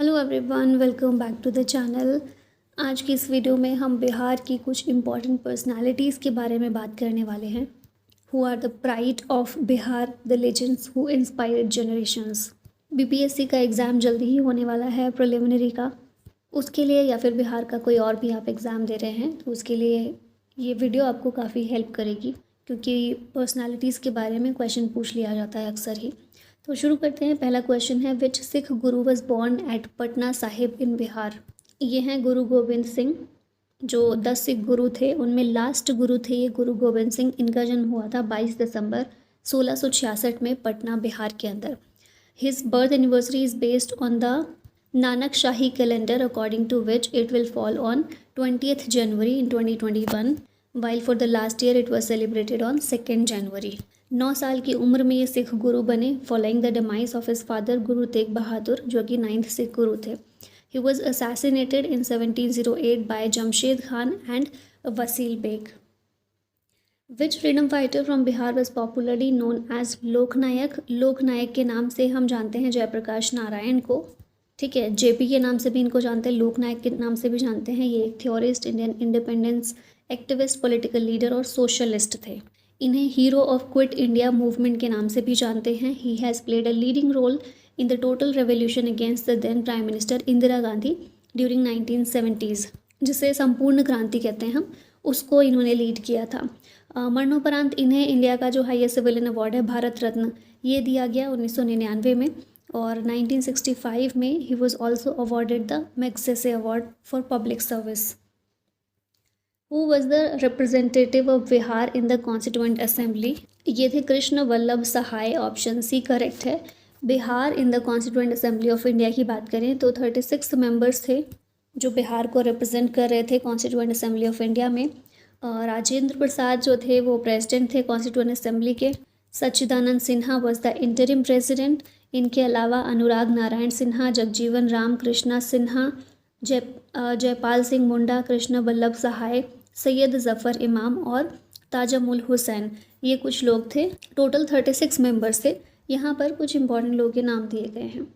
Hello everyone, welcome back to the channel. आज की इस वीडियो में हम बिहार की कुछ इम्पॉर्टेंट पर्सनालिटीज़ के बारे में बात करने वाले हैं। Who are the pride of Bihar, the legends who inspired generations. BPSC का एग्ज़ाम जल्दी ही होने वाला है, प्रिलिमिनरी का। उसके लिए या फिर बिहार का कोई और भी आप एग्ज़ाम दे रहे हैं तो उसके लिए ये वीडियो आपको काफ़ी हेल्प करेगी, क्योंकि पर्सनालिटीज़ के बारे में क्वेश्चन पूछ लिया जाता है अक्सर ही। तो शुरू करते हैं। पहला क्वेश्चन है, which Sikh guru was born at Patna Sahib in Bihar. ये हैं गुरु गोविंद सिंह। जो 10 सिख गुरु थे उनमें लास्ट गुरु थे ये गुरु गोविंद सिंह। इनका जन्म हुआ था 22 दिसंबर 1666 में पटना बिहार के अंदर। His birth anniversary is based on the Nanak Shahi calendar, according to which it will fall on 20th January in 2021, while for the last year it was celebrated on 2nd January. 9 साल की उम्र में ये सिख गुरु बने, following the demise of his father Guru Tegh Bahadur, जो कि 9th Sikh गुरु थे। He was assassinated in 1708 by Jamshed Khan and Wasil Beg. Which freedom fighter from Bihar was popularly known as Loknayak. Loknayak के नाम से हम जानते हैं जयप्रकाश नारायण को, ठीक है। जेपी के नाम से भी इनको जानते हैं, लोकनायक के नाम से भी जानते हैं। ये एक theorist, Indian independence activist, political leader और सोशलिस्ट थे। इन्हें hero of quit India movement के नाम से भी जानते हैं। He has played a leading role in the total revolution against the then prime minister Indira Gandhi during 1970s, जिसे संपूर्ण क्रांति कहते हैं हम, उसको इन्होंने लीड किया था। मरणोपरांत इन्हें इंडिया का जो हाईएस्ट सिविलियन अवार्ड है, भारत रत्न, ये दिया गया 1999 में। और 1965 में ही was also awarded the Magsaysay award for public service. Who was the representative of Bihar in the constituent assembly. ये थे कृष्ण वल्लभ सहाय, ऑप्शन सी करेक्ट है। Bihar in the constituent assembly of India की बात करें तो 36 मेंबर्स थे जो बिहार को रिप्रेजेंट कर रहे थे कॉन्स्टिट्यूएंट असेंबली ऑफ इंडिया में। राजेंद्र प्रसाद जो थे वो प्रेसिडेंट थे कॉन्स्टिट्यूएंट असेंबली के। Sachchidanand Sinha was the interim president. इनके अलावा अनुराग नारायण सिन्हा, जगजीवन राम कृष्णा सिन्हा, जयपाल सिंह मुंडा, कृष्ण वल्लभ सहाय, सैयद जफ़र इमाम और ताजमुल हुसैन, ये कुछ लोग थे। टोटल 36 मेंबर्स थे। यहाँ पर कुछ इंपॉर्टेंट लोगों के नाम दिए गए हैं।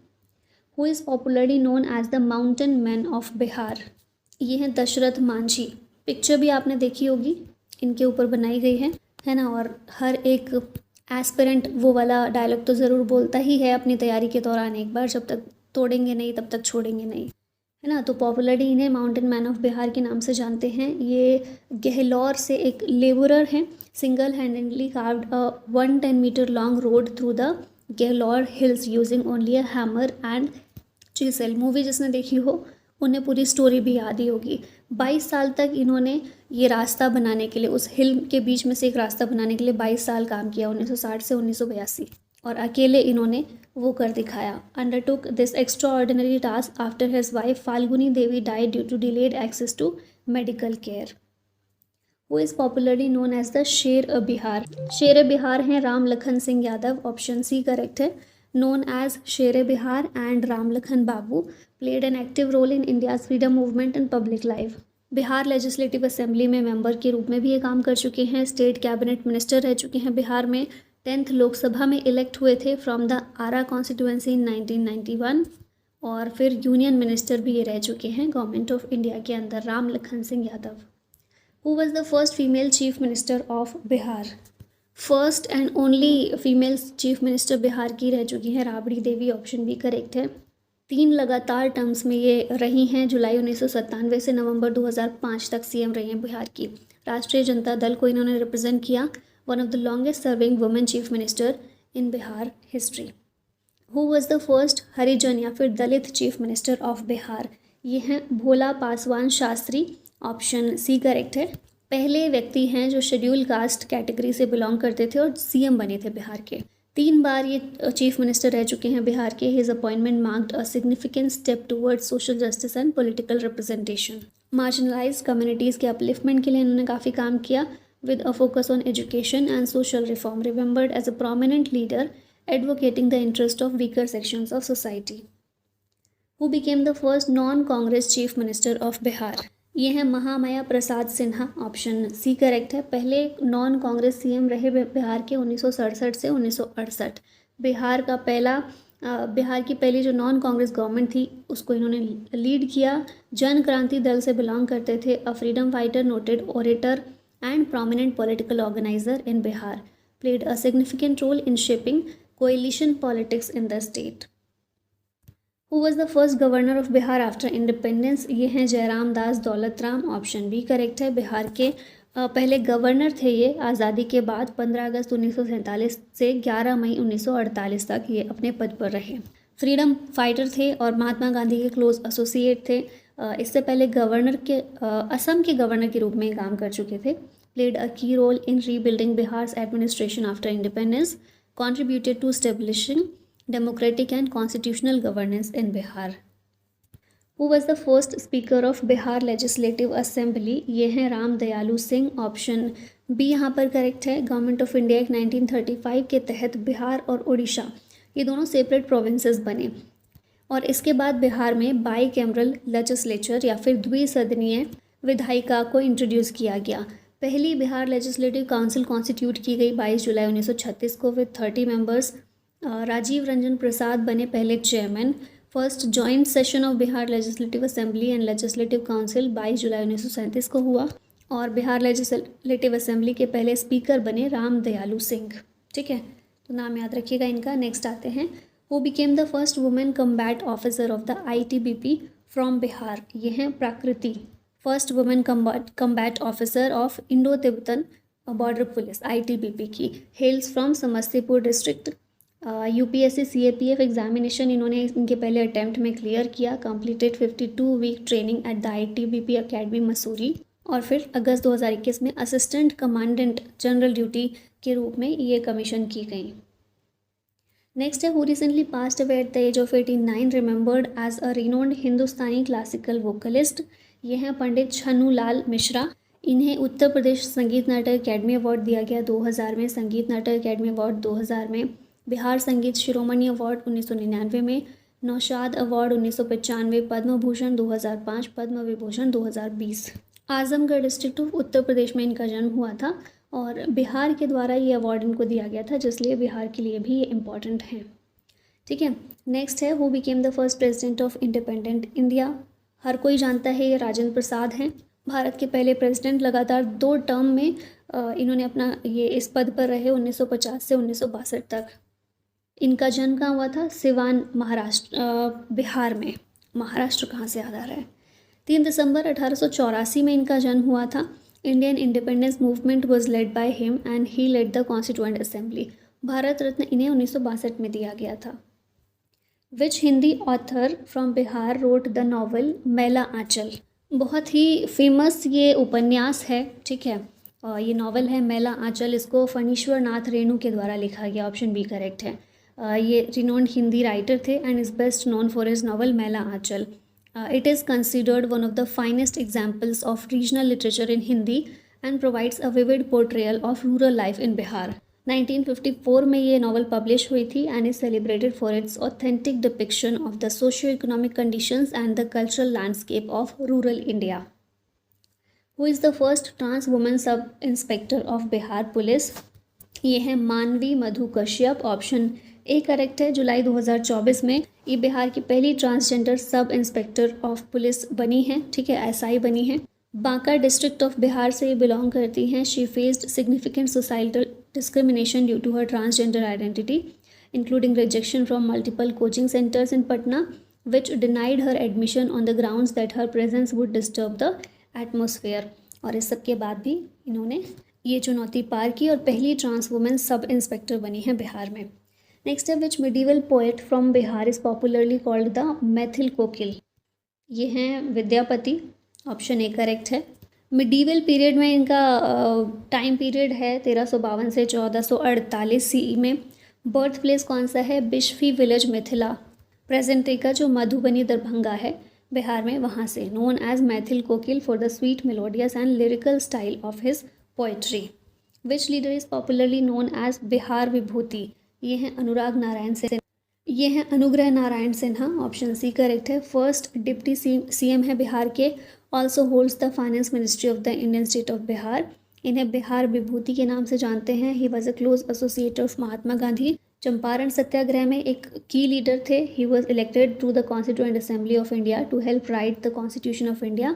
Who is popularly known as the mountain man of Bihar. ये हैं दशरथ मांझी। पिक्चर भी आपने देखी होगी, इनके ऊपर बनाई गई है ना। और हर एक एस्पिरेंट वो वाला डायलॉग तो ज़रूर बोलता ही है अपनी तैयारी के दौरान एक बार, जब तक तोड़ेंगे नहीं तब तक छोड़ेंगे नहीं, है ना। तो पॉपुलरली इन्हें माउंटेन मैन ऑफ बिहार के नाम से जानते हैं। ये गहलौर से एक लेबरर हैं। Single handedly carved a 110 metre long road through the Gehlaur hills using only a hammer and chisel. Movie जिसने देखी हो उन्हें पूरी स्टोरी भी याद ही होगी। 22 साल तक इन्होंने ये रास्ता बनाने के लिए, उस हिल के बीच में से एक रास्ता बनाने के लिए 22 साल काम किया, 1960 से 1982, और अकेले इन्होंने वो कर दिखाया। Undertook this extraordinary task after his wife Falguni Devi died due to delayed access to medical care. Who is popularly known as the Sher Bihar. Sher Bihar हैं Ram Lakhan Singh Yadav, option C correct है। known as Sher Bihar and Ram Lakhan Babu played an active role in India's freedom movement and public life. Bihar legislative assembly में member के रूप में भी ये काम कर चुके हैं। स्टेट कैबिनेट मिनिस्टर रह चुके हैं बिहार में। 10th लोकसभा में इलेक्ट हुए थे फ्रॉम द आरा कॉन्स्टिट्यूएंसी इन 1991, और फिर यूनियन मिनिस्टर भी ये रह चुके हैं गवर्नमेंट ऑफ इंडिया के अंदर, Ram Lakhan Singh Yadav. Who was the first female chief minister of Bihar. First and only female chief minister Bihar की रह चुकी हैं राबड़ी देवी, ऑप्शन भी करेक्ट है। 3 लगातार टर्म्स में ये रही हैं। जुलाई 1997 से नवंबर 2005 तक सीएम रही हैं बिहार की। राष्ट्रीय जनता दल को इन्होंने रिप्रेजेंट किया। One of the longest serving women chief minister in Bihar history. Who was the first Harijan या फिर Dalit chief minister of Bihar. ये हैं Bhola Paswan Shastri, option C correct है। पहले व्यक्ति हैं जो शेड्यूल कास्ट कैटेगरी से बिलोंग करते थे और सीएम बने थे बिहार के। 3 बार ये चीफ मिनिस्टर रह चुके हैं बिहार के। His appointment marked a significant step towards social justice and political representation. Marginalised communities के अपलिफ्टमेंट के लिए इन्होंने काफ़ी काम किया, with a focus on education and social reform. Remembered as a prominent leader advocating the interest of weaker sections of society. Who became the first non Congress chief minister of Bihar. ये हैं Mahamaya Prasad Sinha, option C correct है। पहले non Congress CM रहे बिहार के 1967 से 1968। बिहार की पहली जो नॉन कांग्रेस गवर्नमेंट थी उसको इन्होंने लीड किया। जन क्रांति दल से बिलोंग करते थे। A freedom fighter, noted orator and prominent political organiser in Bihar, played a significant role in shaping coalition politics in the state. Who was the first governor of Bihar after independence? ये हैं जयराम दास Daulat Ram. Option B correct है। बिहार के पहले governor थे ये आज़ादी के बाद। 15 अगस्त 1947 से 11 मई 1948 तक ये अपने पद पर रहे। फ्रीडम फाइटर थे और महात्मा गांधी के क्लोज एसोसिएट थे। इससे पहले गवर्नर के असम के गवर्नर के रूप में काम कर चुके थे। Played a key role in rebuilding Bihar's administration after independence, contributed to establishing democratic and constitutional governance in Bihar. Who was the first speaker of Bihar Legislative Assembly? ये हैं राम दयालु सिंह। ऑप्शन बी यहाँ पर करेक्ट है। गवर्नमेंट ऑफ इंडिया एक्ट 1935 के तहत बिहार और उड़ीसा ये दोनों सेपरेट प्रोविंसेस बने और इसके बाद बिहार में बाई कैमरल लेजिस्लेचर या फिर द्विसदनीय विधायिका को इंट्रोड्यूस किया गया। पहली बिहार लेजिस्लेटिव काउंसिल कॉन्स्टिट्यूट की गई 22 जुलाई 1936 को विद 30 मेंबर्स। राजीव रंजन प्रसाद बने पहले chairman. First joint session of Bihar legislative assembly and legislative council 22 जुलाई 1937 को हुआ और बिहार लेजिस्लेटिव असेंबली के पहले स्पीकर बने राम दयालु सिंह। ठीक है, तो नाम याद रखिएगा इनका। नेक्स्ट आते हैं, who became the first women combat officer of the ITBP from Bihar? ये हैं Prakriti, first women combat officer of Indo Tibetan border police ITBP की। Hails from Samastipur district. UPSC CAPF examination इन्होंने इनके पहले अटैम्प्ट में क्लियर किया। Completed 52 week training at the ITBP academy Mussoorie और फिर अगस्त 2021 में असिस्टेंट कमांडेंट जनरल ड्यूटी के रूप में ये कमीशन की गई। नेक्स्ट है, who recently passed away at the age of 89, remembered as a renowned Hindustani classical vocalist? ये हैं पंडित छन्नू लाल मिश्रा। इन्हें उत्तर प्रदेश संगीत नाटक अकेडमी अवार्ड दिया गया 2000 में, संगीत नाटक अकेडमी अवार्ड 2000 में, बिहार संगीत शिरोमणि अवार्ड 1999 में, Naushad award 1995, Padma Bhushan 2005, Padma Vibhushan 2020। Azamgarh district of Uttar Pradesh में इनका जन्म हुआ था और बिहार के द्वारा ये अवार्ड इनको दिया गया था, जिसलिए बिहार के लिए भी ये इम्पॉर्टेंट है। ठीक है, नेक्स्ट है, who became the first president of independent India? हर कोई जानता है ये राजेंद्र प्रसाद हैं, भारत के पहले प्रेसिडेंट। लगातार 2 टर्म में इन्होंने अपना ये इस पद पर रहे 1950 से 1962 तक। इनका जन्म कहाँ हुआ था? सिवान, महाराष्ट्र, बिहार में। महाराष्ट्र कहाँ से याद आ रहा है? 3 दिसंबर 1884 में इनका जन्म हुआ था। Indian independence movement was led by him and he led the constituent assembly. Bharat Ratna इन्हें 1962 में दिया गया था। Which Hindi author from Bihar wrote the novel Maila Anchal? बहुत ही फेमस ये उपन्यास है। ठीक है, और ये नॉवल है मैला आंचल। इसको फणीश्वर नाथ रेणु के द्वारा लिखा गया। ऑप्शन बी करेक्ट है। ये रिनोन्ड हिंदी राइटर थे and is best known for his novel Maila Aanchal. It is considered one of the finest examples of regional literature in Hindi and provides a vivid portrayal of rural life in Bihar. 1954 में ये novel publish हुई थी and is celebrated for its authentic depiction of the socio-economic conditions and the cultural landscape of rural India. Who is the first trans woman sub-inspector of Bihar Police? ये है मानवी मधु Kashyap. Option A correct है। जुलाई 2024 में ये बिहार की पहली transgender sub inspector of police बनी है। ठीक है, SI बनी है। बांका डिस्ट्रिक्ट ऑफ बिहार से ये बिलोंग करती हैं। She faced significant societal discrimination due to her transgender identity including rejection from multiple coaching centres in Patna which denied her admission on the grounds that her presence would disturb the atmosphere. और इस सब के बाद भी इन्होंने ये चुनौती पार की और पहली ट्रांस वुमेन सब इंस्पेक्टर बनी है बिहार में। नेक्स्ट है, which medieval poet from Bihar is popularly called the Maithil Kokil? ये हैं विद्यापति। ऑप्शन ए करेक्ट है। मिडीवल पीरियड में इनका टाइम पीरियड है 1352 से 1448 CE में। बर्थ प्लेस कौन सा है? Bisfi village Mithila. Present day का जो मधुबनी दरभंगा है बिहार में, वहाँ से। Known as Maithil Kokil for the sweet melodious and lyrical style of his poetry. Which leader is popularly known as Bihar Vibhuti? ये हैं अनुराग नारायण सिन्हा। ये हैं Anugrah Narayan Sinha. Option C correct है। फर्स्ट डिप्टी CM है बिहार के। Also holds the finance ministry of the Indian state of Bihar. इन्हें बिहार विभूति के नाम से जानते हैं। He was a close associate of Mahatma Gandhi Champaran Satyagraha में एक की लीडर थे. He was elected to the constituent assembly of India to help write the constitution of India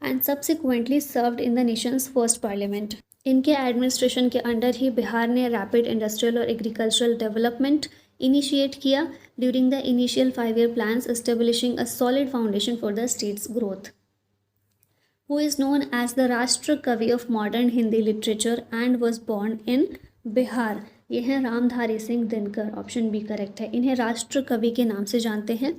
and subsequently served in the nation's first parliament. इनके administration के under ही बिहार ने rapid industrial और agricultural development initiate किया during the initial 5-year plans, establishing a solid foundation for the state's growth. Who is known as the Rashtra Kavi of modern Hindi literature and was born in Bihar. ये हैं Ramdhari Singh Dinkar. Option B correct है. इन्हें राष्ट्र कवि के नाम से जानते हैं.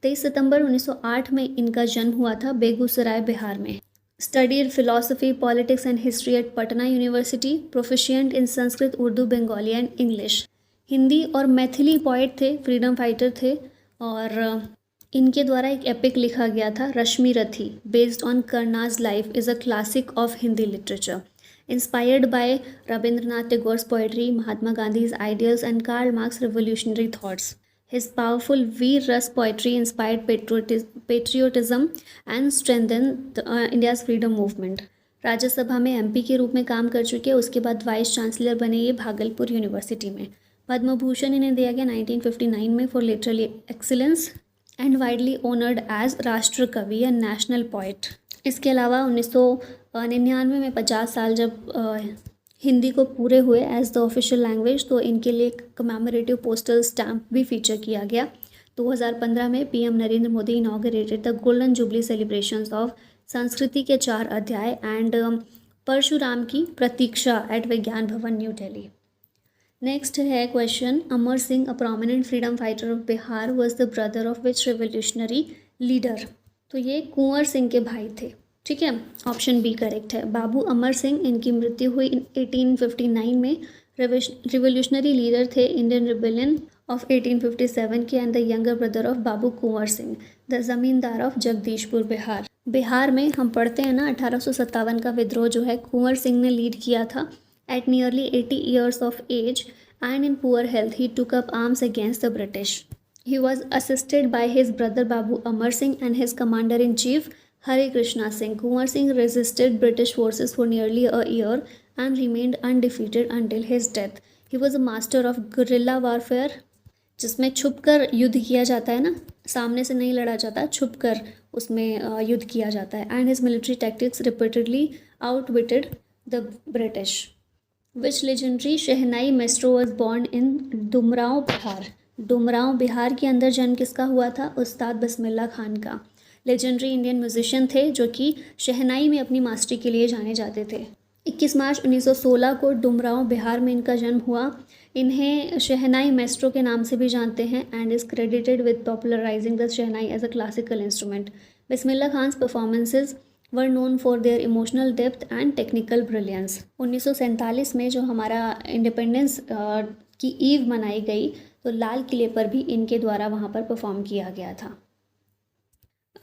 23 सितंबर 1908 में इनका जन्म हुआ था बेगूसराय बिहार में. Studied philosophy, politics and history eight Patna university. Proficient in Sanskrit, Urdu, Bengali and English. Hindi और मैथिली पोइट थे, फ्रीडम फाइटर थे. और इनके द्वारा एक एपिक लिखा गया था Rashmirathi, based on Karna's life, is a classic of Hindi literature. Inspired by Rabindranath Tagore's poetry, Mahatma Gandhi's ideals, and Karl Marx's revolutionary thoughts. His powerful Veer Ras poetry inspired patriotism and strengthened India's freedom movement. Rajya Sabha में MP के रूप में काम कर चुके. उसके बाद vice chancellor बने ये भागलपुर यूनिवर्सिटी में. पद्म भूषण इन्हें दिया गया 1959 में for literary excellence and widely honoured as Rashtrakavi या नेशनल पोइट. इसके अलावा 1999 में 50 साल जब हिंदी को पूरे हुए एज द ऑफिशियल लैंग्वेज, तो इनके लिए एक कमेमोरेटिव पोस्टल स्टैम्प भी फीचर किया गया. 2015 में PM Narendra Modi inaugurated the golden jubilee celebrations of संस्कृति के 4 अध्याय एंड परशुराम की प्रतीक्षा एट विज्ञान भवन न्यू दिल्ली. नेक्स्ट है question. Amar Singh, a prominent freedom fighter of Bihar, was the brother of which revolutionary leader. तो ये कुंवर सिंह के भाई थे. ठीक है, ऑप्शन बी करेक्ट है. बाबू अमर सिंह, इनकी मृत्यु हुई 1859 में. रिवोल्यूशनरी लीडर थे इंडियन रिबेलियन ऑफ 1857 के and the younger brother of Babu Kunwar Singh, the जमींदार ऑफ जगदीशपुर बिहार. बिहार में हम पढ़ते हैं ना 1857 का विद्रोह जो है कुंवर सिंह ने लीड किया था. At nearly 80 years of age and in poor health, he took up arms against the British. He was assisted by his brother Babu Amar Singh and his commander-in-chief Hari Krishna Singh. Kunwar Singh resisted British forces for nearly a year and remained undefeated until his death. He was a master of guerrilla warfare, जिसमें छुपकर युद्ध किया जाता है ना, सामने से नहीं लड़ा जाता, छुपकर उसमें युद्ध किया जाता है. And his military tactics repeatedly outwitted the British. Which legendary shehnai maestro was born in Dumraon Bihar. Dumraon Bihar के अंदर जन्म किसका हुआ था? उस्ताद बिस्मिल्लाह खान का. लेजेंडरी इंडियन म्यूजिशियन थे जो कि शहनाई में अपनी मास्टरी के लिए जाने जाते थे. 21 मार्च 1916 को डुमरांव बिहार में इनका जन्म हुआ. इन्हें शहनाई मेस्ट्रो के नाम से भी जानते हैं and is credited with popularising the shehnai as a classical instrument. Bismillah Khan's performances were known for their emotional depth and technical brilliance. 1947 में जो हमारा इंडिपेंडेंस की ईव मनाई गई, तो लाल किले पर भी इनके द्वारा वहाँ पर परफॉर्म किया गया था.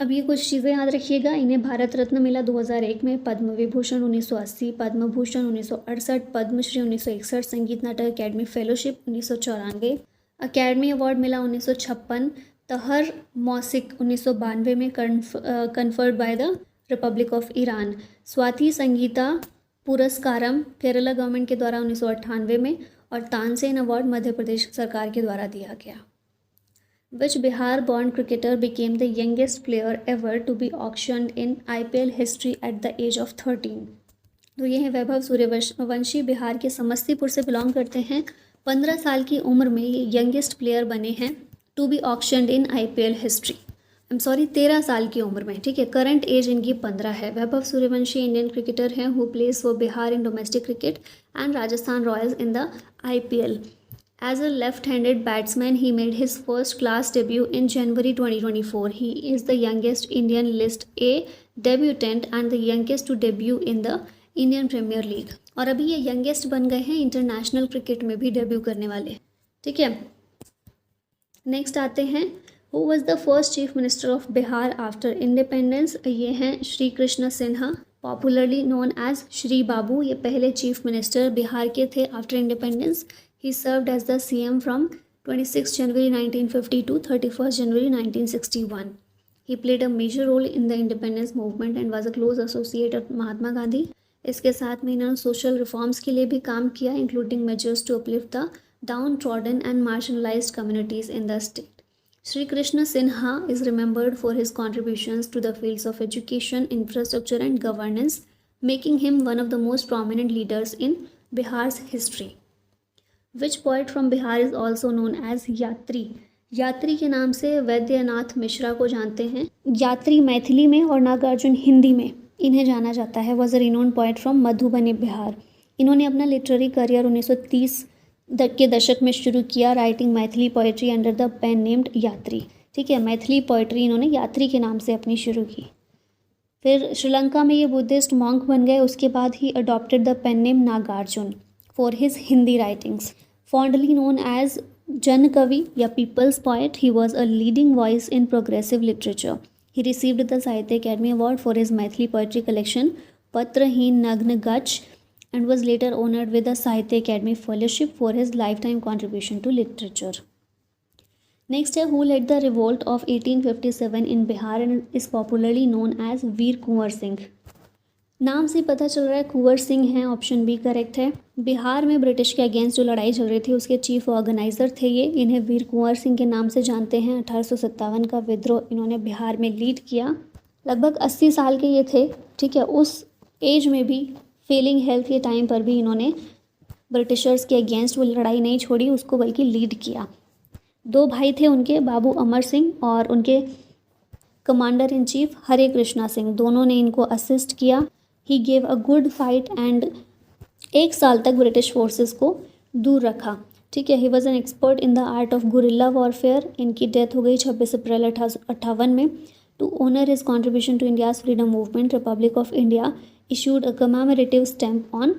अब ये कुछ चीज़ें याद रखिएगा. इन्हें भारत रत्न मिला 2001 में, पद्म विभूषण 1980, पद्म भूषण 1968, पद्मश्री 1961, संगीत नाटक अकेडमी फेलोशिप 1994, अकेडमी अवार्ड मिला 1956, तहर मौसिक 1992 में conferred by the republic of Iran, Swathi Sangeetha Puraskaram Kerala government के द्वारा 1998 में, और तानसेन अवार्ड मध्य प्रदेश सरकार के द्वारा दिया गया. Which Bihar born cricketer became the youngest player ever to be auctioned in IPL history at the age of 13. तो ये हैं वैभव सूर्यवंशी, बिहार के समस्तीपुर से बिलोंग करते हैं. 15 साल की उम्र में ये यंगेस्ट प्लेयर बने हैं to be auctioned in IPL history. 13 साल की उम्र में. ठीक है, करंट एज इनकी 15 है. वैभव सूर्यवंशी इंडियन क्रिकेटर हैं who plays for Bihar in domestic cricket and Rajasthan Royals in the IPL. As a left-handed batsman, he made his first-class debut in January 2024. He is the youngest Indian List A debutant and the youngest to debut in the Indian Premier League. और अभी ये youngest बन गए हैं international cricket में भी debut करने वाले. ठीक है, नेक्स्ट आते हैं. Who was the first Chief Minister of Bihar after independence? ये हैं Shri Krishna Sinha, popularly known as Shri Babu. ये पहले चीफ मिनिस्टर बिहार के थे after independence. He served as the CM from 26 January 1950 to 31st January 1961. He played a major role in the independence movement and was a close associate of Mahatma Gandhi. इसके साथ में इन्होंने social reforms के लिए भी काम किया, including measures to uplift the downtrodden and marginalized communities in the state. Sri Krishna Sinha is remembered for his contributions to the fields of education, infrastructure, and governance, making him one of the most prominent leaders in Bihar's history. Which poet from Bihar is also known as यात्री? यात्री के नाम से वैद्यनाथ मिश्रा को जानते हैं। यात्री मैथिली में और नागार्जुन हिंदी में इन्हें जाना जाता है। Was a renowned poet from Madhubani Bihar. इन्होंने अपना लिटरेरी करियर 1930 के दशक में शुरू किया, writing Maithili poetry under the pen named Yatri. ठीक है, मैथिली पोएट्री इन्होंने यात्री के नाम से अपनी शुरू की। फिर श्रीलंका में ये बुद्धिस्ट मॉन्क बन गए। उसके बाद he adopted the pen name Nagarjun for his Hindi writings. Fondly known as Jan Kavi या people's poet, he was a leading voice in progressive literature. He received the Sahitya Akademi award for his Maithili poetry collection Patraheen Nagna Gachh and was later honored with the Sahitya Academy Fellowship for his lifetime contribution to literature. Next है, who led the revolt of 1857 in Bihar and is popularly known as वीर कुंवर सिंह। नाम से पता चल रहा है कुंवर सिंह हैं, option B correct है। बिहार में ब्रिटिश के अगेंस्ट जो लड़ाई चल रही थी उसके चीफ ऑर्गेनाइजर थे ये। इन्हें वीर कुंवर सिंह के नाम से जानते हैं। 1857 का विद्रोह इन्होंने बिहार में लीड किया। लगभग 80 साल के ये थे। ठीक है, उस एज में भी फेलिंग हेल्थ के टाइम पर भी इन्होंने ब्रिटिशर्स के अगेंस्ट वो लड़ाई नहीं छोड़ी, उसको बल्कि लीड किया। दो भाई थे उनके, बाबू अमर सिंह और उनके कमांडर इन चीफ हरे कृष्णा सिंह, दोनों ने इनको असिस्ट किया। He gave a good fight and 1 साल तक ब्रिटिश फोर्सेस को दूर रखा। ठीक है, he was an expert in the art of guerrilla warfare. इनकी डेथ हो गई 26 अप्रैल 1858 में। To honour his contribution to India's freedom movement, republic of India issued a commemorative stamp on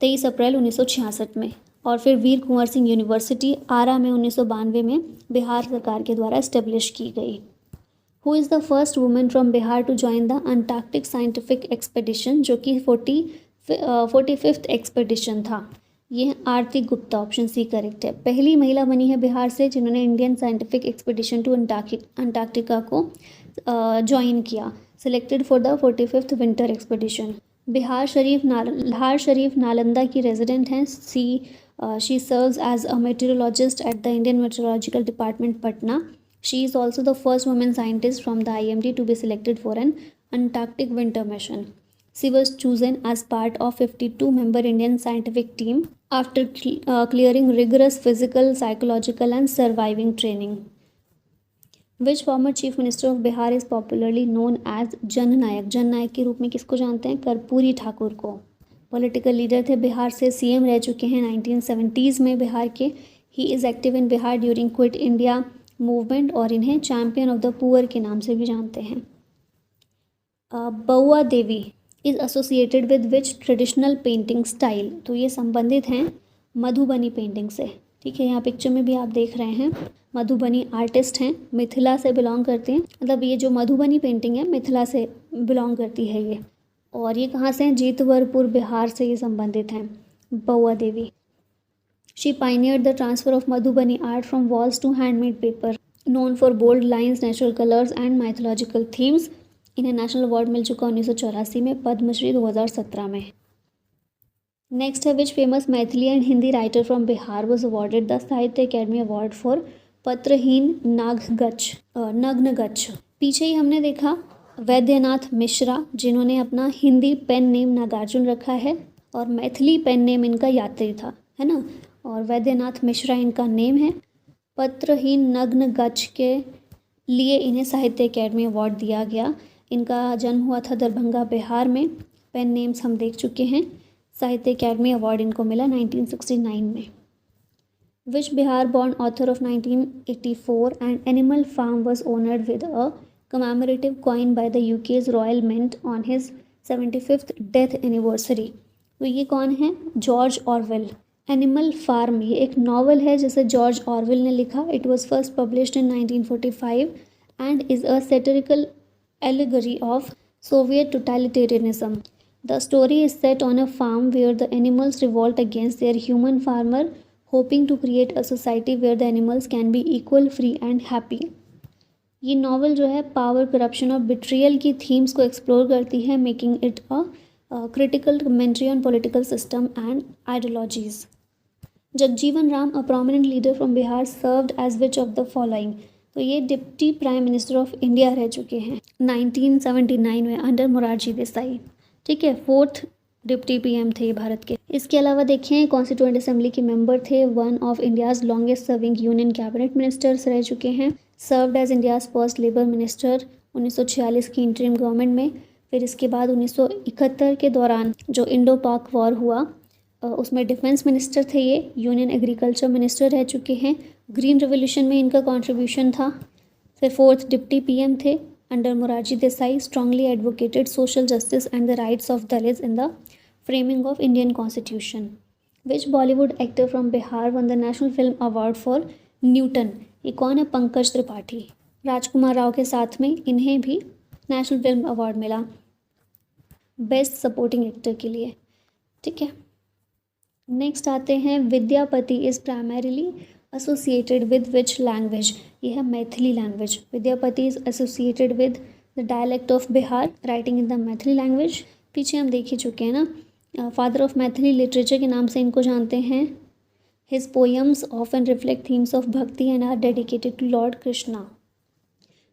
23 April 1966 में। और फिर वीर कुंवर सिंह यूनिवर्सिटी आरा में 1992 में बिहार सरकार के द्वारा इस्टेब्लिश की गई। Who is the first women from Bihar to join the Antarctic scientific expedition, जो कि 45th एक्सपेडिशन था। यह Aarti Gupta, option C correct है। पहली महिला बनी है बिहार से जिन्होंने Indian scientific expedition to Antarctica को ज्वाइन किया। Selected for the 45th winter expedition. Bihar Sharif Nalanda की रेजिडेंट हैं। She serves as a meteorologist at the Indian meteorological department Patna. She is also the first women scientist from the IMD to be selected for an Antarctic winter mission. She was chosen as part of 52-member Indian scientific team after clearing rigorous physical, psychological and surviving training. Which former chief minister of Bihar is popularly known as जननायक? जननायक के रूप में किसको जानते हैं? कर्पूरी ठाकुर को। Political leader थे, बिहार से CM रह चुके हैं 1970s में बिहार के। He is active in Bihar during quit India movement और इन्हें चैम्पियन ऑफ द पुअर के नाम से भी जानते हैं। Baua Devi is associated with which traditional painting style? तो ये संबंधित हैं मधुबनी पेंटिंग से। ठीक है, यहाँ पिक्चर में भी आप देख रहे हैं मधुबनी आर्टिस्ट हैं, मिथिला से बिलोंग करते हैं। मतलब ये जो मधुबनी पेंटिंग है मिथिला से बिलोंग करती है ये। और ये कहाँ से हैं? जीतवरपुर बिहार से ये संबंधित हैं Baua Devi. She pioneered the transfer of Madhubani art from walls to handmade paper, known for bold lines, natural colours and mythological themes. इन्हें नेशनल अवार्ड मिल चुका 1984 में, पद्मश्री 2017 में। नेक्स्ट है, which famous Maithili and Hindi writer from Bihar was awarded the Sahitya Akademi award for Patraheen Nagna Gachh. पीछे ही हमने देखा वैद्यनाथ मिश्रा जिन्होंने अपना हिंदी पेन नेम नागार्जुन रखा है और मैथिली पेन नेम इनका यात्री था, है ना। और वैद्यनाथ मिश्रा इनका नेम है। पत्रहीन नग्न गच्छ के लिए इन्हें साहित्य अकेडमी अवार्ड दिया गया। इनका जन्म हुआ था दरभंगा बिहार में। पेन नेम्स हम देख चुके हैं। साहित्य अकेडमी अवार्ड इनको मिला 1969 में। Which Bihar born author of 1984 and Animal Farm was honoured with a commemorative coin by the UK's Royal Mint on his 75th death anniversary. तो ये कौन है? George Orwell. एनिमल फार्म ये एक नॉवल है जिसे जॉर्ज ऑरवेल ने लिखा। It was first published in 1945 and is a satirical allegory of Soviet totalitarianism. The story is set on a farm where the animals revolt against their human farmer, hoping to create a society where the animals can be equal, free and happy. ये novel जो है power, corruption और betrayal की themes को explore करती है, making it a critical commentary on political system and ideologies. Jagjivan Ram, a prominent leader from Bihar, served as which of the following? तो ये deputy prime minister of India रह चुके हैं 1979 में अंडर मोरारजी देसाई। ठीक है, फोर्थ डिप्टी पीएम थे भारत के। इसके अलावा देखें कॉन्स्टिट्यूएंट असेंबली के मेंबर थे, one of India's longest serving union cabinet ministers रह चुके हैं, served as India's first labour minister 1946 की इंटरिम गवर्नमेंट में। फिर इसके बाद 1971 के दौरान जो इंडो पाक वॉर हुआ उसमें डिफेंस मिनिस्टर थे ये, यूनियन एग्रीकल्चर मिनिस्टर रह चुके हैं, ग्रीन रेवोल्यूशन में इनका कंट्रीब्यूशन था। फिर फोर्थ डिप्टी पीएम थे under Morarji Desai, strongly advocated social justice and the rights of Dalits in the framing of Indian constitution. Which Bollywood actor from Bihar one the national film award for Newton? ये कौन है? पंकज त्रिपाठी। राजकुमार राव के साथ में इन्हें भी नेशनल फिल्म अवार्ड मिला बेस्ट सपोर्टिंग एक्टर के लिए। ठीक है, नेक्स्ट आते हैं Vidyapati is primarily associated with which language? ये है Maithili language. Vidyapati is associated with the dialect of Bihar, writing in the Maithili language. पीछे हम देख ही चुके हैं ना, फादर ऑफ मैथिली लिटरेचर के नाम से इनको जानते हैं। His poems often reflect themes of bhakti and are dedicated to Lord Krishna.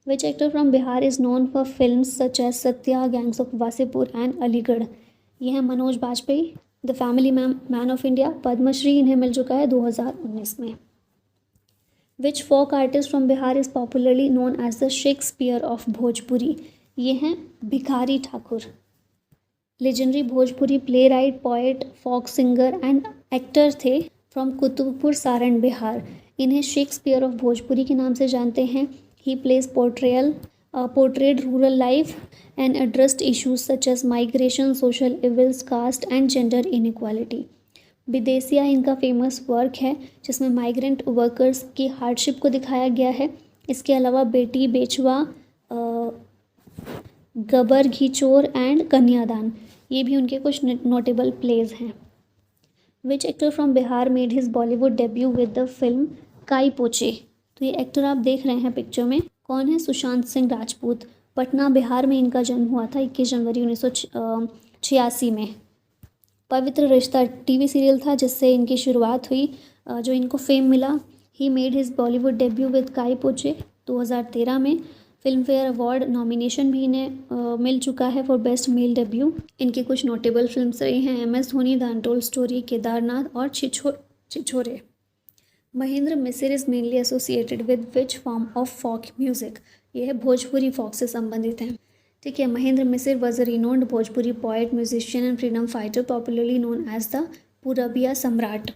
Which actor from Bihar is known for films such as Satya, Gangs of Wasseypur and Aligarh? ये है Manoj Bajpayee, the family man of India. Padma Shri इन्हें मिल चुका है 2019 में। Which folk artist from Bihar is popularly known as the Shakespeare of Bhojpuri? ये हैं Bhikhari Thakur. Legendary Bhojpuri play right, poet, folk singer and actor थे फ्रॉम कुतुबपुर सारण बिहार। इन्हें शेक्सपियर ऑफ भोजपुरी के नाम से जानते हैं। He plays portrayed rural life and addressed issues such as migration, social evils, caste and gender inequality. Bidesiya इनका फेमस वर्क है जिसमें माइग्रेंट वर्कर्स की हार्डशिप को दिखाया गया है। इसके अलावा बेटी बेचवा, गबर घिचोर एंड कन्यादान, ये भी उनके कुछ नोटेबल प्लेज हैं। विच actor from Bihar made his Bollywood debut with the film काई पोचे? तो ये एक्टर आप देख रहे हैं पिक्चर में, कौन है? सुशांत सिंह राजपूत। पटना बिहार में इनका जन्म हुआ था 21 जनवरी 1986 में। पवित्र रिश्ता टीवी सीरियल था जिससे इनकी शुरुआत हुई, जो इनको फेम मिला। He made his Bollywood debut with काई पोचे 2013 में। फिल्म फेयर अवार्ड नॉमिनेशन भी इन्हें मिल चुका है फॉर बेस्ट मेल डेब्यू। इनकी कुछ नोटेबल फिल्म्स रही हैं MS Dhoni, the untold story, Kedarnath और Chhichhore. Mahendra Misir is mainly associated with which form of folk music? ये है भोजपुरी फॉक से संबंधित हैं। ठीक है, Mahendra Misir was a renowned Bhojpuri poet, musician and freedom fighter, popularly known as the Purbia Samrat.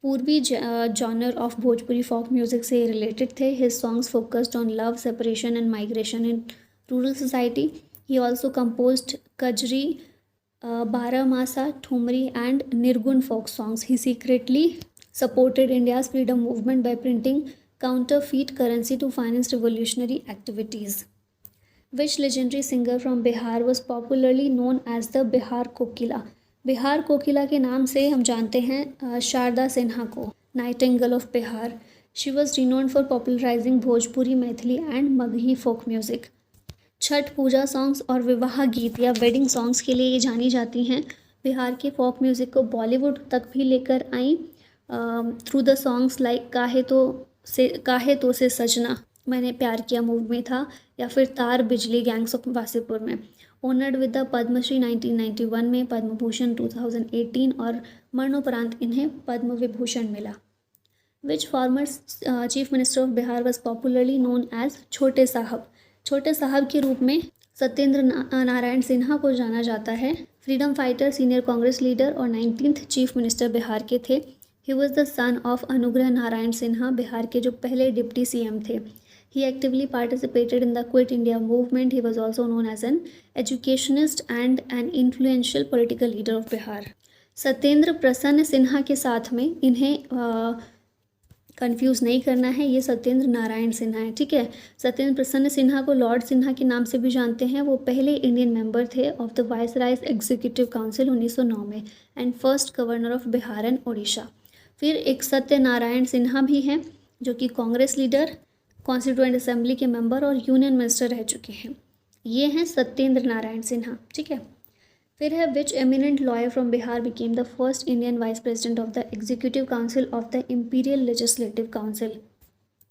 Purvi genre of Bhojpuri folk music से रिलेटेड थे। His songs focused on love, separation and migration in rural society. He also composed Kajri, बारहमासा, thumri and निर्गुण folk songs. He secretly supported India's freedom movement by printing counterfeit currency to finance revolutionary activities. Which legendary singer from Bihar was popularly known as the Bihar Kokila? Bihar Kokila के नाम से हम जानते हैं शारदा सिन्हा को, nightingale of Bihar. She was renowned for popularising Bhojpuri, Maithili and Magahi folk music. Chhath Puja songs और विवाह गीत या वेडिंग सॉन्ग्स के लिए ये जानी जाती हैं। बिहार के फोक म्यूज़िक को बॉलीवुड तक भी लेकर आई थ्रू द सॉन्ग्स लाइक काहे तो से सजना, मैंने प्यार किया मूवी में था, या फिर तार बिजली, गैंग्स ऑफ वासेपुर में। ऑनर्ड विद द पद्मश्री 1991 में, पद्म भूषण 2018 और मरणोपरांत इन्हें पद्म विभूषण मिला। Which former chief minister of Bihar was popularly known as Chhote Sahab? छोटे साहब के रूप में सत्येंद्र नारायण सिन्हा को जाना जाता है। Freedom fighter, senior Congress leader और 19th चीफ मिनिस्टर बिहार के थे। He was the son of अनुग्रह नारायण सिन्हा, बिहार के जो पहले डिप्टी CM थे। He actively participated in the Quit India movement. He was also known as an educationist and an influential political leader of Bihar. Satyendra Prasanna Sinha के साथ में इन्हें कंफ्यूज नहीं करना है, ये सत्येंद्र नारायण सिन्हा है। ठीक है, सत्येंद्र प्रसन्न सिन्हा को लॉर्ड सिन्हा के नाम से भी जानते हैं। वो पहले इंडियन मेंबर थे ऑफ द वाइसरायज एग्जीक्यूटिव काउंसिल 1909 में and first governor of Bihar and Odisha. फिर एक सत्यनारायण सिन्हा भी हैं जो कि कांग्रेस लीडर, कॉन्स्टिट्यूएंट असेंबली के मेंबर और यूनियन मिनिस्टर रह चुके हैं। ये हैं सत्येंद्र नारायण सिन्हा। ठीक है, फिर है which eminent lawyer from Bihar became the first Indian vice president of the executive council of the imperial legislative council.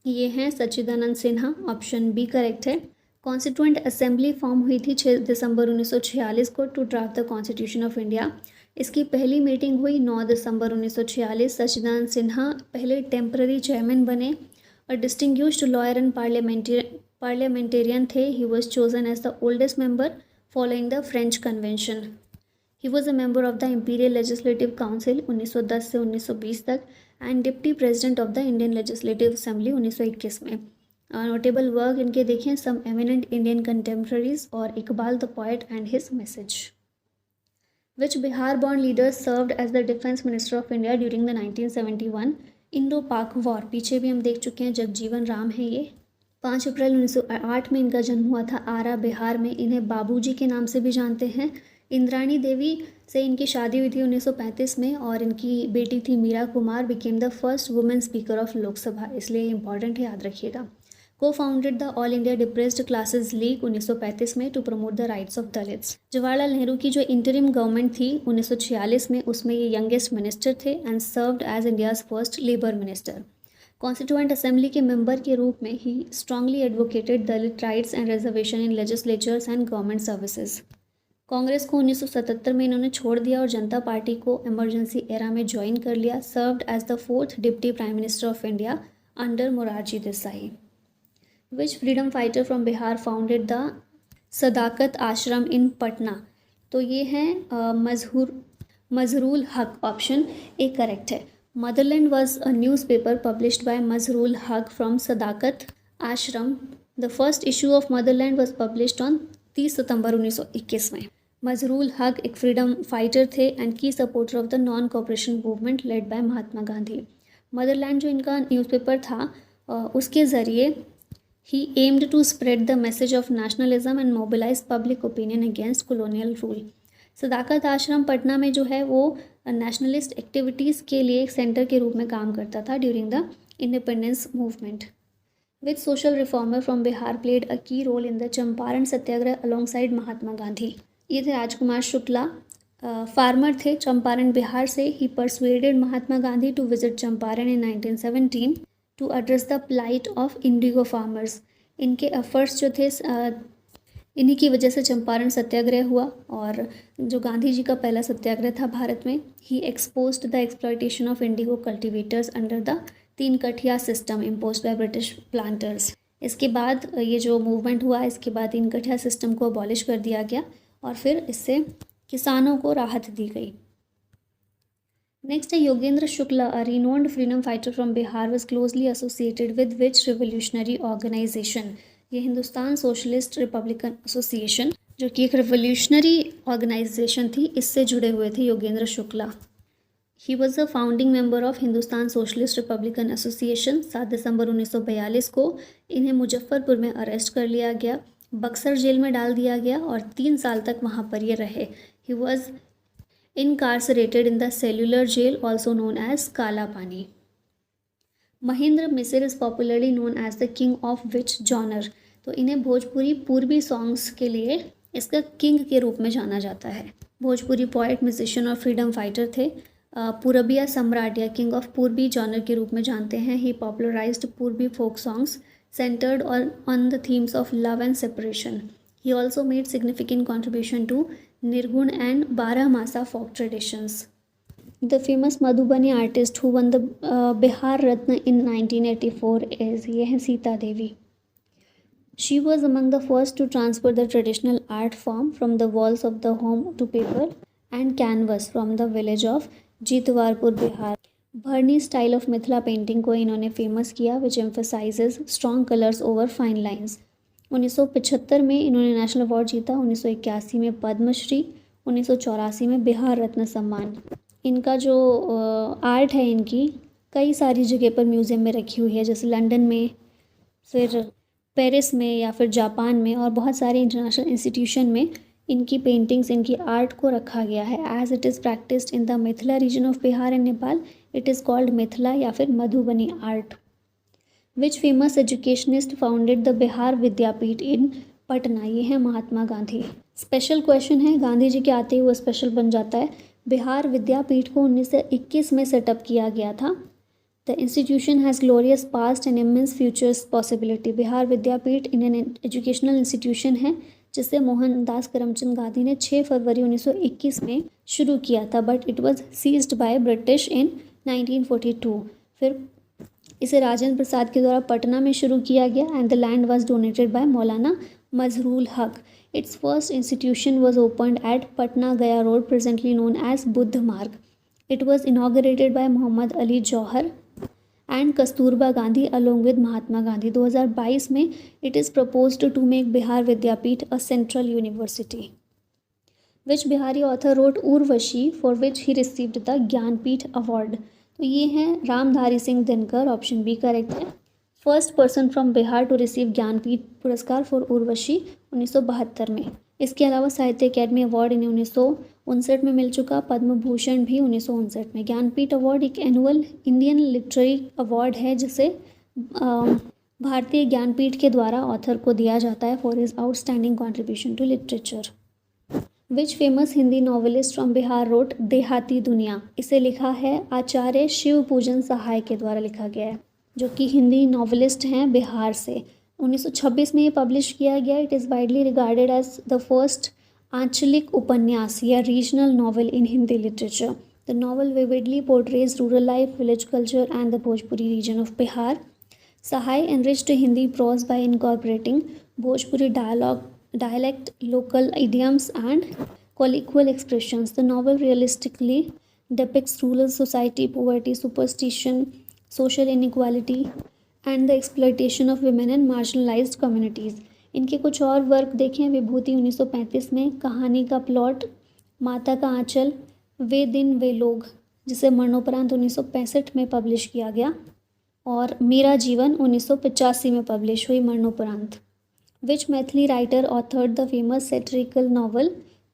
ये हैं Sachchidanand Sinha, option B correct है। कॉन्स्टिट्यूएंट असेंबली फॉर्म हुई थी 6 दिसंबर 1946 को to draft the constitution of India. इसकी पहली meeting हुई 9 दिसंबर 1946। सच्चिदानंद सिन्हा पहले टेम्पररी चेयरमैन बने। A distinguished lawyer and parliamentarian थे। He was chosen as the oldest member following the French convention. He was a member of the imperial legislative council 1910 से 1920 तक and deputy president of the Indian legislative assembly 1921 में। Notable work इनके देखें, सम eminent Indian contemporaries और Iqbal the poet and his message. Which Bihar born leader served as the defence minister of India during the 1971 Indo Pak war. पीछे भी हम देख चुके हैं, जगजीवन राम है ये। 5 अप्रैल 1908 में इनका जन्म हुआ था आरा, बिहार में। इन्हें बाबूजी के नाम से भी जानते हैं। इंद्राणी देवी से इनकी शादी हुई थी 1935 में और इनकी बेटी थी Meera Kumar, became the first women speaker of Lok Sabha, इसलिए इंपॉर्टेंट है, याद रखिएगा। Cofounded the all India depressed classes league 1935 में to promote the rights of Dalits. Jawaharlal Nehru की जो इंटरिम गवर्नमेंट थी 1946 में, उसमें ये यंगेस्ट मिनिस्टर थे and served as India's first labour minister. Constituent assembly के मेंबर के रूप में he strongly advocated Dalit rights and reservation in legislatures and government services. Congress को 1977 में इन्होंने छोड़ दिया और जनता पार्टी को इमरजेंसी एरा में ज्वाइन कर लिया। Served as the 4th deputy prime minister of India under Morarji Desai. Which freedom fighter from Bihar founded the Sadaqat Ashram in Patna. तो ये हैं Mazharul Haque, option A correct है। Motherland was a newspaper published by Mazharul Haque from Sadaqat Ashram. The first issue of Motherland was published on 30 सितंबर 1921 में। मजहरूल हक एक freedom fighter थे and key supporter of the non cooperation movement led by Mahatma Gandhi. Motherland जो इनका newspaper था, उसके ज़रिए he aimed to spread the message of nationalism and mobilise public opinion against colonial rule. Sadaqat Ashram Patna में जो है वो नेशनलिस्ट एक्टिविटीज़ के लिए एक सेंटर के रूप में काम करता था during the independence movement. Which social reformer from Bihar played a key role in the Champaran Satyagraha alongside Mahatma Gandhi. ये थे राजकुमार शुक्ला, फार्मर थे चंपारण बिहार से। He persuaded Mahatma Gandhi to visit Champaran in 1917 to address the plight of indigo farmers. इनके एफर्ट्स जो थे, इन्हीं की वजह से चंपारण सत्याग्रह हुआ और जो गांधी जी का पहला सत्याग्रह था भारत में। He exposed the exploitation of indigo cultivators under the 3 kathia system imposed by British planters. इसके बाद ये जो मूवमेंट हुआ, इसके बाद 3 कठिया सिस्टम को अबॉलिश कर दिया गया और फिर इससे किसानों को राहत दी गई। नेक्स्ट है Yogendra Shukla, a renowned freedom fighter from Bihar, was closely associated with which revolutionary organisation. ये हिंदुस्तान सोशलिस्ट रिपब्लिकन एसोसिएशन, जो कि एक रिवोल्यूशनरी ऑर्गेनाइजेशन थी, इससे जुड़े हुए थे योगेंद्र शुक्ला। ही was a founding member of Hindustan socialist Republican association. 7 दिसंबर 1942 को इन्हें मुजफ्फरपुर में अरेस्ट कर लिया गया, बक्सर जेल में डाल दिया गया और 3 साल तक वहाँ पर ये रहे। He was incarcerated in the cellular jail also known as काला पानी। Mahendra Misir is popularly known as the king of which genre। तो इन्हें भोजपुरी पूर्वी सॉन्ग्स के लिए इसका किंग के रूप में जाना जाता है। भोजपुरी पोएट, म्यूजिशियन और फ्रीडम फाइटर थे। पूरबिया सम्राट या किंग ऑफ पूर्वी जॉनर के रूप में जानते हैं। He popularised Purvi folk songs centered on the themes of love and separation. He also made significant contribution to Nirgun and Baramasa folk traditions. The famous Madhubani artist who won the Bihar Ratna in 1984 is ये है Sita Devi. She was among the first to transfer the traditional art form from the walls of the home to paper and canvas from the village of Jitwarpur, Bihar. Bharni style of Mithila painting को इन्होंने famous किया, which emphasises strong colours over fine lines. 1975 में इन्होंने national award जीता, 1981 में पद्मश्री, 1984 में बिहार रत्न सम्मान। इनका जो आर्ट है इनकी कई सारी जगह पर म्यूज़ियम में रखी हुई है, जैसे लंदन में, फिर पेरिस में या फिर जापान में और बहुत सारे इंटरनेशनल इंस्टीट्यूशन में इनकी पेंटिंग्स, इनकी आर्ट को रखा गया है। As it is practised in the Mithila region of Bihar and Nepal, it is called Mithila या फिर Madhubani art. Which famous educationist founded the Bihar Vidyapeeth in Patna. ये है महात्मा गांधी। स्पेशल क्वेश्चन है, गांधी जी के आते ही वो स्पेशल बन जाता है। बिहार विद्यापीठ को 1921 में सेटअप किया गया था। The institution has glorious past and immense future's possibility. Bihar Vidyapeeth Indian educational institution है जिसे मोहनदास करमचंद गांधी ने 6 फरवरी 1921 में शुरू किया था, but it was seized by British in 1942। फिर इसे राजेंद्र प्रसाद के द्वारा पटना में शुरू किया गया and the land was donated by Maulana Mazharul Haque. Its first institution was opened at Patna Gaya road, presently known as Buddha Marg. It was inaugurated by Mohammad Ali Jauhar and Kasturba Gandhi along with Mahatma Gandhi. 2022 में it is proposed to make Bihar Vidyapeeth a central university. Which Bihari author wrote Urvashi for which he received the Jnanpith award. तो ये हैं Ramdhari Singh Dinkar, option B correct है। First person from Bihar to receive Jnanpith पुरस्कार for Urvashi 1972 में। इसके अलावा साहित्य अकेडमी अवार्ड इन्हें 1959 में मिल चुका, पद्म भूषण भी 1959 में। ज्ञानपीठ अवार्ड एक एनुअल इंडियन लिटरेरी अवार्ड है जिसे भारतीय ज्ञानपीठ के द्वारा ऑथर को दिया जाता है for his outstanding contribution to literature. Which famous Hindi novelist from Bihar wrote Dehati Duniya. इसे लिखा है आचार्य शिव पूजन सहाय के द्वारा लिखा गया है, जो कि हिंदी नॉवेलिस्ट हैं बिहार से। 1926 में ये पब्लिश किया गया। It is widely regarded as the first आंचलिक उपन्यास या regional novel in Hindi literature. The novel vividly portrays rural life, village culture and the Bhojpuri region of Bihar. Sahay enriched Hindi prose by incorporating Bhojpuri dialect, local idioms, and colloquial expressions. The novel realistically depicts rural society, poverty, superstition, social inequality, and the exploitation of women and marginalized communities. इनके कुछ और work देखें। विभूति 1935 में, कहानी का plot, माता का आंचल, वे दिन वे लोग, जिसे मरणोपरांत 1965 में पब्लिश किया गया, और मेरा जीवन 1985 में पब्लिश हुई मरणोपरांत। Which Maithili writer authored the famous satirical novel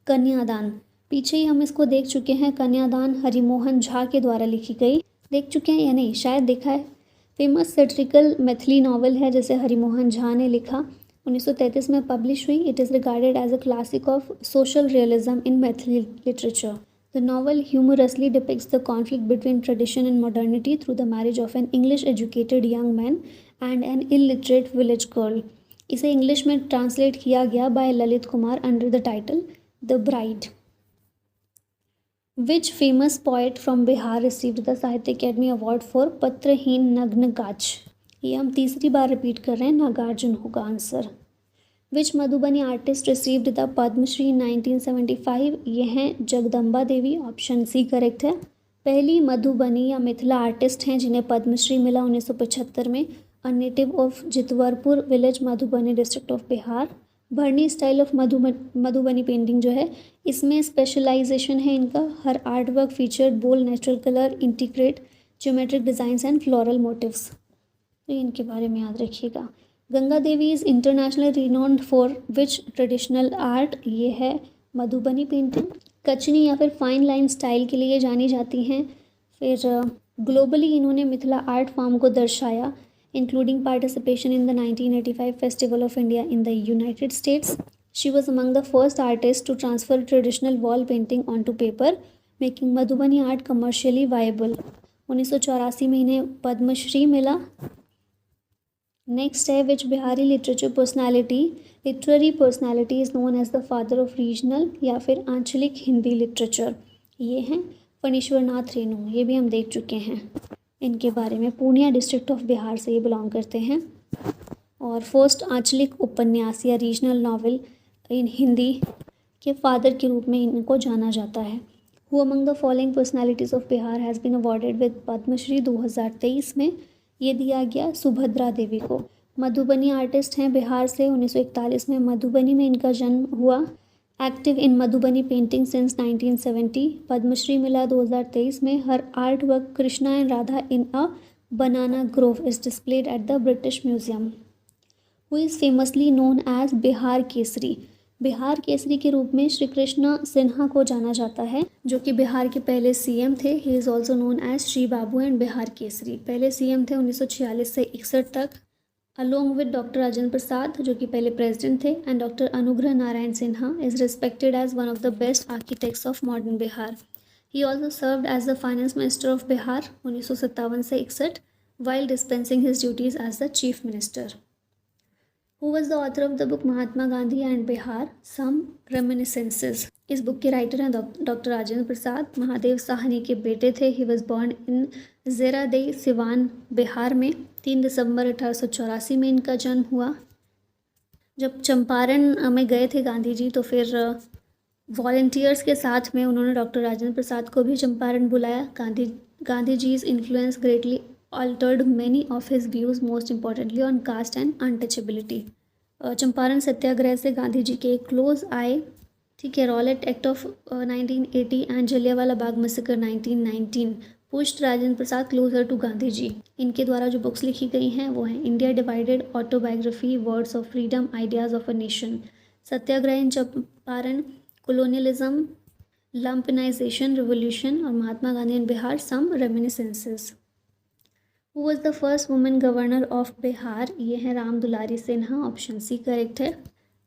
Kanyadan. पीछे ही हम इसको देख चुके हैं। कन्यादान हरिमोहन झा के द्वारा लिखी गई। देख चुके हैं या नहीं, शायद देखा है। फेमस सेटरिकल मैथिली नॉवल है जिसे हरिमोहन झा ने लिखा, 1933 में पब्लिश हुई। It is regarded as a classic of social realism in Maithili literature. The novel humorously depicts the conflict between tradition and modernity through the marriage of an English-educated young man and an illiterate village girl. इसे English में translate किया गया by Lalit Kumar under the title the bride. Which famous poet from Bihar received the Sahitya Akademi award for Patraheen Nagna Gachh. ये हम तीसरी बार repeat कर रहे हैं, नागार्जुन होगा answer. Which Madhubani artist received the Padmashri 1975। ये हैं Jagdamba Devi, option C correct है। पहली मधुबनी या मिथिला आर्टिस्ट हैं जिन्हें पद्मश्री मिला 1975 में। A native of Jitwarpur village, Madhubani district of Bihar. Bharni style of Madhubani painting जो है, इसमें स्पेशलाइजेशन है इनका। Her art work featured bold natural colour, integrate geometric designs and floral motifs. तो इनके बारे में याद रखिएगा। Ganga Devi is international renowned for which traditional art. ये है मधुबनी पेंटिंग। कचनी या फिर फाइन लाइन स्टाइल के लिए जानी जाती हैं। फिर ग्लोबली इन्होंने मिथिला आर्ट फॉर्म को दर्शाया, including participation in the 1985 festival of India in the United States. She was among the first artist to transfer traditional wall painting on to paper, making Madhubani art commercially viable. 1984 में इन्हें पद्मश्री मिला। Next है which Bihari literary personality is known as the father of regional या फिर आंचलिक Hindi literature. ये हैं फणीश्वर नाथ रेणु, ये भी हम देख चुके हैं इनके बारे में। पूर्णिया डिस्ट्रिक्ट ऑफ बिहार से ये बिलोंग करते हैं। और फर्स्ट आंचलिक उपन्यास या रीजनल नॉवल इन हिंदी के फादर के रूप में इनको जाना जाता है। Who among the following personalities of Bihar has been awarded with Padmashri 2023 में। ये दिया गया सुभद्रा देवी को। मधुबनी आर्टिस्ट हैं बिहार से। 1941 में मधुबनी में इनका जन्म हुआ। Active in Madhubani painting since 1970। Padma Shri मिला 2023 में। Her art work Krishna and Radha in a banana grove is displayed at the British Museum. Who is famously known as Bihar Kesari. Bihar Kesari के रूप में श्री कृष्णा सिन्हा को जाना जाता है, जो कि बिहार के पहले सीएम थे। He is also known as Shri Babu and Bihar Kesari. पहले सीएम थे 1946 से 61 तक। along with Dr. Rajendra Prasad, जो कि पहले प्रेसिडेंट थे, and Dr. Anugrah Narayan Sinha is respected as one of the best architects of modern Bihar. He also served as the finance minister of Bihar 1957 से 61 while dispensing his duties as the chief minister. Who was the author of the book Mahatma Gandhi and Bihar? Some Reminiscences. इस book के writer हैं doctor Rajendra Prasad, Mahadev Sahni के बेटे थे. He was born in Ziradei Siwan Bihar में 3 दिसंबर 1884 में इनका जन्म हुआ. जब चंपारण में गए थे गांधी जी तो फिर वॉलंटियर्स के साथ में उन्होंने डॉक्टर राजेंद्र प्रसाद को भी चंपारण बुलाया. Gandhi ji's influence greatly altered many of his views, most importantly on caste and untouchability. Champaran Satyagraha से गांधी जी के क्लोज आए. ठीक है. Rowlatt Act of 1980 and Jallianwala Bagh massacre 1919 pushed Rajendra Prasad closer to Gandhi ji. इनके द्वारा जो बुक्स लिखी गई हैं वो हैं India divided, autobiography, words of freedom, ideas of a nation, Satyagraha in Champaran, colonialism, lumpenisation, revolution और Mahatma Gandhi in Bihar, some reminiscences. Who was the first women governor of Bihar? ये है Ram Dulari Sinha. Option C correct है.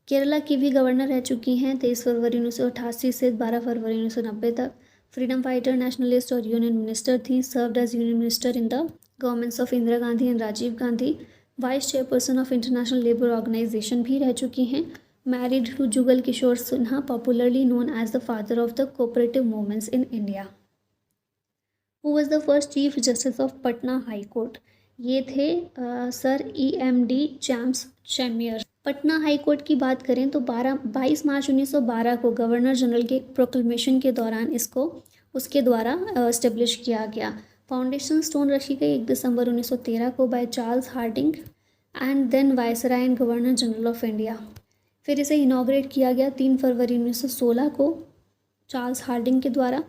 केरला की भी गवर्नर रह चुकी हैं 23 फरवरी 1988 से 12 फरवरी 1990 तक. फ्रीडम फाइटर, नेशनलिस्ट और यूनियन मिनिस्टर थी. Served as union minister in the governments of Indira Gandhi and Rajiv Gandhi. Vice chairperson of International Labour Organisation भी रह चुकी हैं. Married to Jugal Kishore Sinha, popularly known as the father of the cooperative movements in India. Who was the first chief justice of Patna high court? ये थे sir EMD Champs Chamier. Patna high court की बात करें तो 22 मार्च 1912 को गवर्नर जनरल के प्रोक्लेमेशन के दौरान इसको उसके द्वारा इस्टेब्लिश किया गया. फाउंडेशन स्टोन रखी गई 1 दिसंबर 1913 को by Charles Hardinge and then viceroy and governor general of India. फिर इसे इनॉग्रेट किया गया 3 फरवरी 1916 को चार्ल्स हार्डिंग के द्वारा.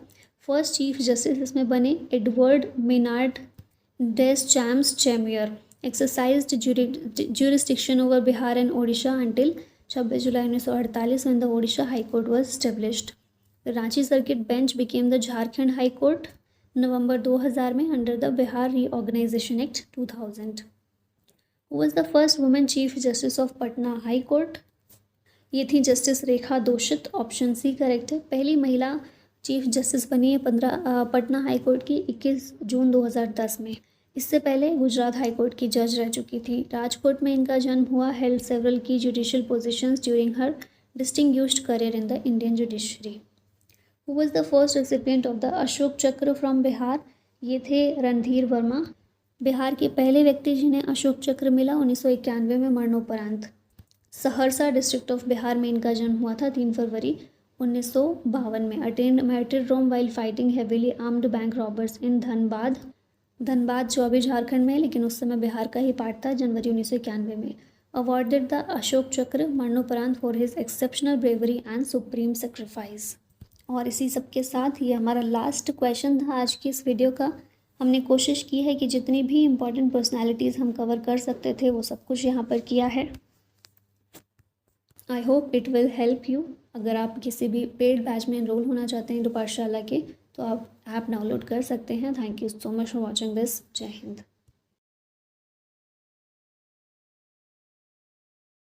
फर्स्ट चीफ जस्टिस इसमें बने Edward Maynard Des Champs Chamier. Exercised jurisdiction over Bihar and Odisha until 26 जुलाई 1948 when the Odisha High Court was established. The Ranchi Circuit Bench became the Jharkhand High Court नवंबर 2000 में under the Bihar Reorganization Act 2000. Who was the first woman chief justice of Patna High Court? ये थी justice रेखा दोषित. Option C correct है. पहली महिला chief justice बनी है Patna high court की 21 जून 2010 में. इससे पहले गुजरात हाई कोर्ट की जज रह चुकी थी. राजकोट में इनका जन्म हुआ. हेल्ड सेवरल की judicial positions during her distinguished career in the Indian judiciary. Who was the first recipient of the Ashok चक्र फ्रॉम बिहार? ये थे रणधीर वर्मा. बिहार के पहले व्यक्ति जिन्हें अशोक चक्र मिला 1991 में मरणोपरांत. सहरसा डिस्ट्रिक्ट ऑफ बिहार में इनका जन्म हुआ था 3 फरवरी 1952 में. Attained martyrdom while fighting heavily armed bank robbers in Dhanbad जो अभी झारखंड में है लेकिन उस समय बिहार का ही पार्ट था. जनवरी 1991 में. अवॉर्डेड द अशोक चक्र मरणोपरांत for his exceptional bravery and supreme sacrifice. और इसी सब के साथ ये हमारा लास्ट क्वेश्चन था आज की इस वीडियो का. हमने कोशिश की है कि जितनी भी इम्पोर्टेंट पर्सनैलिटीज़ हम कवर कर सकते थे वो सब कुछ यहाँ पर किया है. I hope it will help you. अगर आप किसी भी पेड बैच में एनरोल होना चाहते हैं तो पाठशाला के तो आप ऐप डाउनलोड कर सकते हैं. Thank you so much for watching this. जय हिंद.